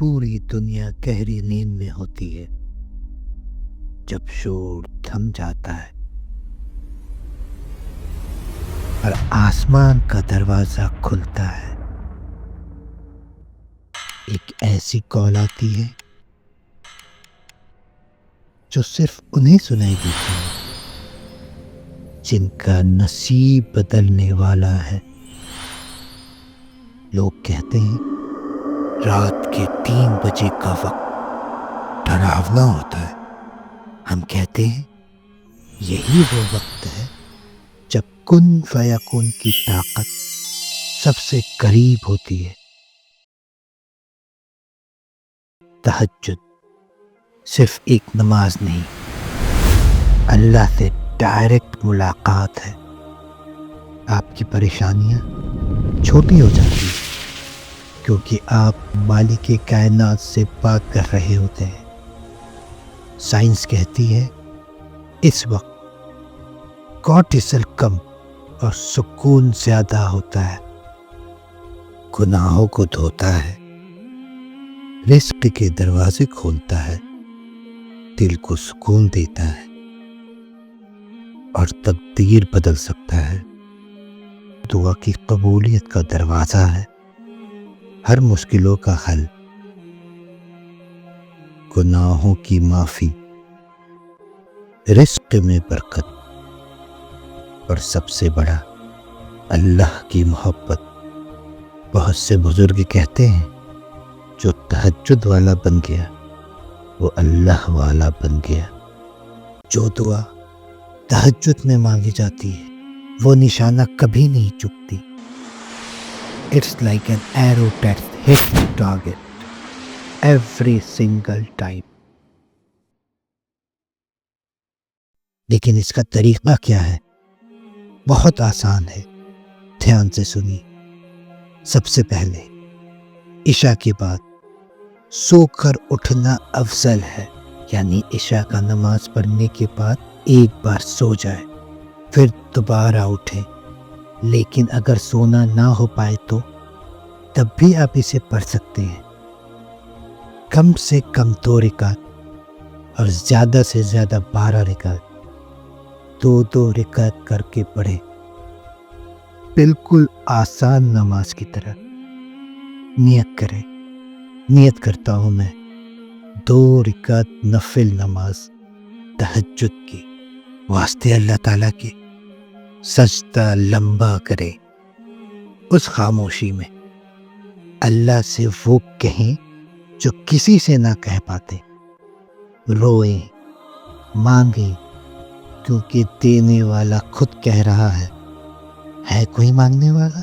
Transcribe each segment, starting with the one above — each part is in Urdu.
پوری دنیا گہری نیند میں ہوتی ہے، جب شور تھم جاتا ہے اور آسمان کا دروازہ کھلتا ہے، ایک ایسی کال آتی ہے جو صرف انہیں سنائی دیتی ہے جن کا نصیب بدلنے والا ہے۔ لوگ کہتے ہیں رات کے 3 بجے کا وقت ڈراونا ہوتا ہے، ہم کہتے ہیں یہی وہ وقت ہے جب کن فیکون کی طاقت سب سے قریب ہوتی ہے۔ تہجد صرف ایک نماز نہیں، اللہ سے ڈائریکٹ ملاقات ہے۔ آپ کی پریشانیاں چھوٹی ہو جاتی ہیں کیونکہ آپ مالک کائنات سے بات کر رہے ہوتے ہیں۔ سائنس کہتی ہے اس وقت کورٹیسول کم اور سکون زیادہ ہوتا ہے، گناہوں کو دھوتا ہے، رزق کے دروازے کھولتا ہے، دل کو سکون دیتا ہے اور تقدیر بدل سکتا ہے۔ دعا کی قبولیت کا دروازہ ہے، ہر مشکلوں کا حل، گناہوں کی معافی، رزق میں برکت اور سب سے بڑا اللہ کی محبت۔ بہت سے بزرگ کہتے ہیں جو تہجد والا بن گیا وہ اللہ والا بن گیا۔ جو دعا تہجد میں مانگی جاتی ہے وہ نشانہ کبھی نہیں چکتی۔ It's like an arrow that hits the target every single time۔ لیکن اس کا طریقہ کیا ہے؟ بہت آسان ہے، دھیان سے سنیے۔ سب سے پہلے عشاء کے بعد سو کر اٹھنا افضل ہے، یعنی عشاء کا نماز پڑھنے کے بعد ایک بار سو جائے، پھر دوبارہ اٹھیں۔ لیکن اگر سونا نہ ہو پائے تو تب بھی آپ اسے پڑھ سکتے ہیں، کم سے کم 2 رکعت اور زیادہ سے زیادہ 12 رکعت، 2 رکعت کر کے پڑھیں، بالکل آسان نماز کی طرح۔ نیت کریں، نیت کرتا ہوں میں 2 رکعت نفل نماز تہجد کی، واسطے اللہ تعالیٰ کے۔ سجدہ لمبا کرے، اس خاموشی میں اللہ سے وہ کہیں جو کسی سے نہ کہہ پاتے، روئیں، مانگیں، کیونکہ دینے والا خود کہہ رہا ہے کوئی مانگنے والا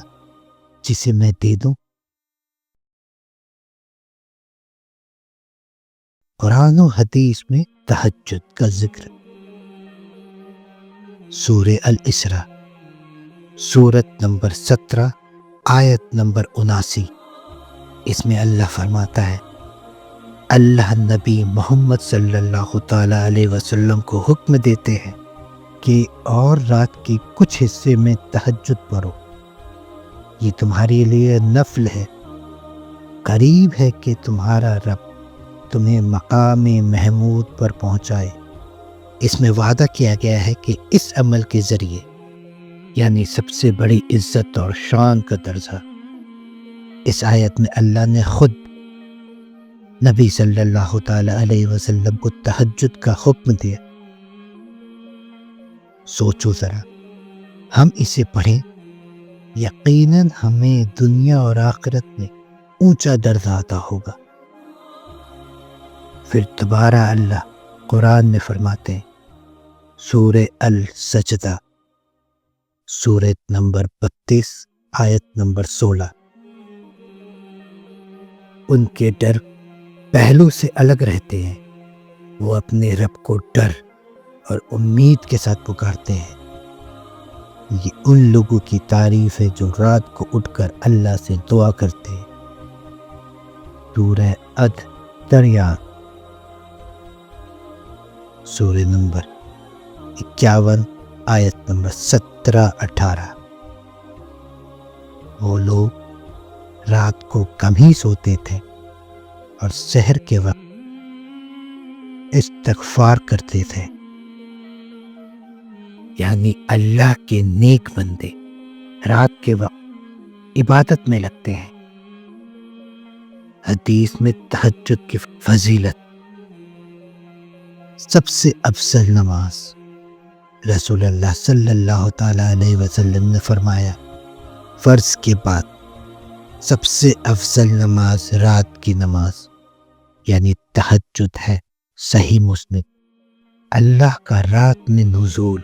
جسے میں دے دوں۔ قرآن و حدیث میں تہجد کا ذکر۔ سورہ الاسراء سورت نمبر 17 آیت نمبر 79، اس میں اللہ فرماتا ہے اللہ نبی محمد صلی اللہ تعالیٰ علیہ وسلم کو حکم دیتے ہیں کہ اور رات کے کچھ حصے میں تہجد پڑھو، یہ تمہارے لیے نفل ہے، قریب ہے کہ تمہارا رب تمہیں مقام محمود پر پہنچائے۔ اس میں وعدہ کیا گیا ہے کہ اس عمل کے ذریعے، یعنی سب سے بڑی عزت اور شان کا درجہ، اس آیت میں اللہ نے خود نبی صلی اللہ تعالی علیہ وسلم کو تہجد کا حکم دیا۔ سوچو ذرا، ہم اسے پڑھیں، یقیناً ہمیں دنیا اور آخرت میں اونچا درجہ عطا ہوگا۔ پھر دوبارہ اللہ قرآن میں فرماتے ہیں، سورہ السجدہ سورت نمبر 32 آیت نمبر 16، ان کے ڈر پہلو سے الگ رہتے ہیں، وہ اپنے رب کو ڈر اور امید کے ساتھ پکارتے ہیں۔ یہ ان لوگوں کی تعریف ہے جو رات کو اٹھ کر اللہ سے دعا کرتے ہیں۔ سورہ الدریات سورہ نمبر 51 آیت نمبر 17-18، وہ لوگ رات کو کم ہی سوتے تھے اور سحر کے وقت استغفار کرتے تھے، یعنی اللہ کے نیک بندے رات کے وقت عبادت میں لگتے ہیں۔ حدیث میں تہجد کی فضیلت: سب سے افضل نماز، رسول اللہ صلی اللہ تعالی علیہ وسلم نے فرمایا، فرض کے بعد سب سے افضل نماز رات کی نماز یعنی تہجد ہے۔ صحیح مسلم۔ اللہ کا رات میں نزول،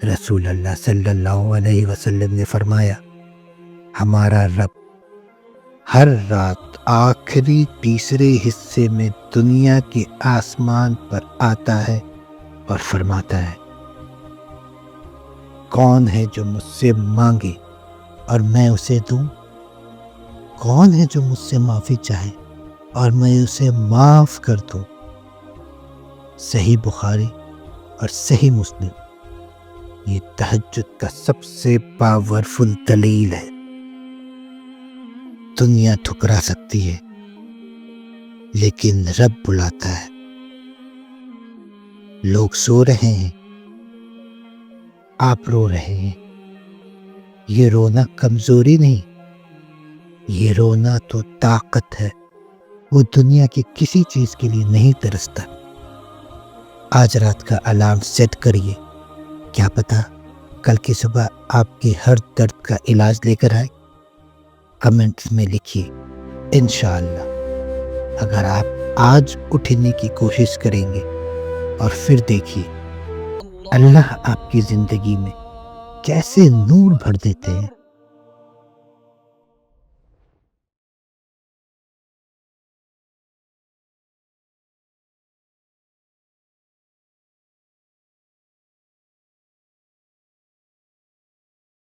رسول اللہ صلی اللہ علیہ وسلم نے فرمایا، ہمارا رب ہر رات آخری تیسرے حصے میں دنیا کے آسمان پر آتا ہے اور فرماتا ہے، کون ہے جو مجھ سے مانگے اور میں اسے دوں؟ کون ہے جو مجھ سے معافی چاہے اور میں اسے معاف کر دوں؟ صحیح بخاری اور صحیح مسلم۔ یہ تہجد کا سب سے پاورفل دلیل ہے۔ دنیا ٹھکرا سکتی ہے لیکن رب بلاتا ہے۔ لوگ سو رہے ہیں، آپ رو رہے ہیں۔ یہ رونا کمزوری نہیں، یہ رونا تو طاقت ہے۔ وہ دنیا کی کسی چیز کے لیے نہیں ترستا۔ آج رات کا الارم سیٹ کریے، کیا پتا کل کی صبح آپ کے ہر درد کا علاج لے کر آئے۔ کمنٹس میں لکھیے انشاءاللہ۔ اگر آپ آج اٹھنے کی کوشش کریں گے اور پھر دیکھیے اللہ آپ کی زندگی میں کیسے نور بھر دیتے ہیں۔